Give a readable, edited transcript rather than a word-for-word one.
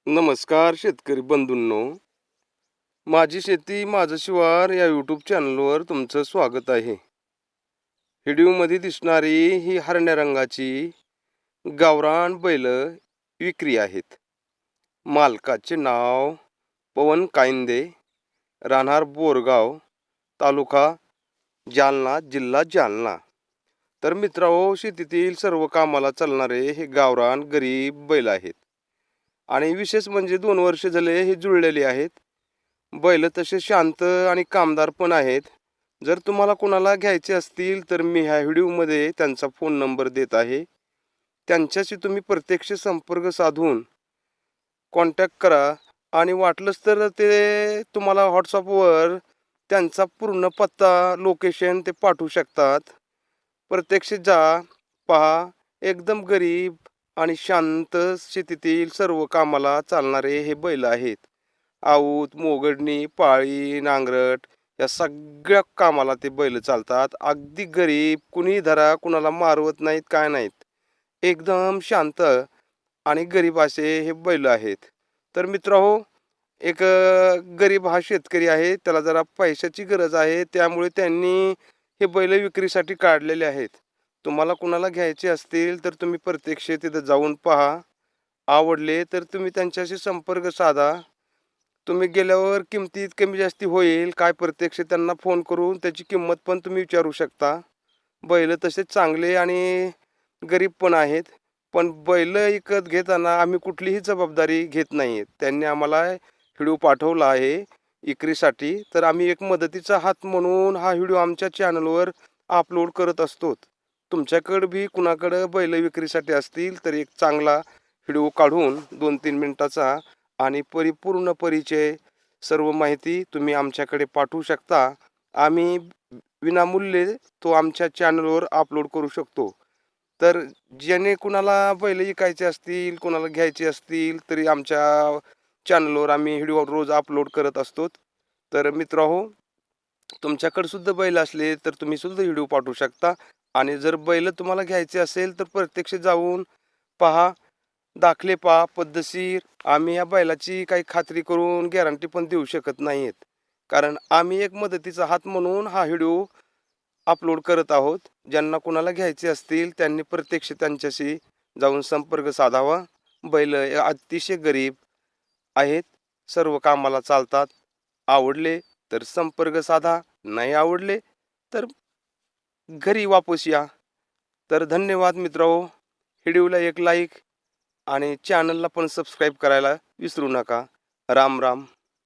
नमस्कार शेतकरी बंधूंनो, माझी शेती माझं शिवार या यूट्यूब चॅनलवर तुमचं स्वागत आहे. व्हिडिओमध्ये दिसणारी ही हरण्या रंगाची गावरान बैल विक्री आहेत. मालकाचे नाव पवन कायंदे, राहणार बोरगाव, तालुका जालना, जिल्हा जालना. तर मित्रांनो, शेतीतील सर्व कामाला चालणारे हे गावरान गरीब बैल आहेत. आणि विशेष म्हणजे 2 वर्ष झाले हे जुळलेले आहेत. बैल तसे शांत आणि कामदार पण आहेत. जर तुम्हाला कोणाला घ्यायचे असतील तर मी ह्या व्हिडिओमध्ये त्यांचा फोन नंबर देत आहे. त्यांच्याशी तुम्ही प्रत्यक्ष संपर्क साधून कॉन्टॅक्ट करा आणि वाटलंच तर ते तुम्हाला WhatsAppवर त्यांचा पूर्ण पत्ता, लोकेशन ते पाठवू शकतात. प्रत्यक्ष जा, पहा. एकदम गरीब आणि शांत शेतीतील सर्व कामाला चालणारे हे बैल आहेत. आऊत, मोगडणी, पाळी, नांगरट या सगळ्या कामाला ते बैल चालतात. अगदी गरीब, कुणी धरा, कुणाला मारवत नाहीत, काय नाहीत. एकदम शांत आणि गरीब असे हे बैल आहेत. तर मित्रांनो, एक गरीब हा शेतकरी आहे. त्याला जरा पैशाची गरज आहे. त्यामुळे त्यांनी हे बैल विक्रीसाठी काढलेले आहेत. तुम्हाला कुणाला घ्यायचे असतील तर तुम्ही प्रत्यक्ष तिथं जाऊन पहा. आवडले तर तुम्ही त्यांच्याशी संपर्क साधा. तुम्ही गेल्यावर किमतीत कमी जास्ती होईल. काय प्रत्यक्ष त्यांना फोन करून त्याची किंमत पण तुम्ही विचारू शकता. बैल तसे चांगले आणि गरीब पण आहेत. पण बैल विकत घेताना आम्ही कुठलीही जबाबदारी घेत नाही. त्यांनी आम्हाला व्हिडिओ पाठवला आहे विक्रीसाठी. तर आम्ही एक मदतीचा हात म्हणून हा व्हिडिओ आमच्या चॅनलवर अपलोड करत असतो. तुमच्याकडं बी कुणाकडं बैल विक्रीसाठी असतील तर एक चांगला व्हिडिओ काढून 2-3 मिनिटाचा आणि परिपूर्ण परिचय, सर्व माहिती तुम्ही आमच्याकडे पाठवू शकता. आम्ही विनामूल्य तो आमच्या चॅनलवर अपलोड करू शकतो. तर ज्याने कुणाला बैल विकायचे असतील, कुणाला घ्यायचे असतील तरी आमच्या चॅनलवर आम्ही व्हिडिओ रोज अपलोड करत असतो. तर मित्रांनो, तुमच्याकडे सुद्धा बैल असले तर तुम्ही सुद्धा व्हिडिओ पाठवू शकता. आणि जर बैल तुम्हाला घ्यायचे असेल तर प्रत्यक्ष जाऊन पहा, दाखले पहा पद्धतशीर. आम्ही या बैलाची काही खात्री करून गॅरंटी पण देऊ शकत नाहीत. कारण आम्ही एक मदतीचा हात म्हणून हा व्हिडिओ अपलोड करत आहोत. ज्यांना कुणाला घ्यायचे असतील त्यांनी प्रत्यक्ष त्यांच्याशी जाऊन संपर्क साधावा. बैल अतिशय गरीब आहेत. सर्व कामाला चालतात. आवडले तर संपर्क साधा, नाही आवडले तर घरी वापस या. तर धन्यवाद मित्रांनो. व्हिडिओला एक लाईक आणि चॅनलला पण सबस्क्राईब करायला विसरू नका. राम राम.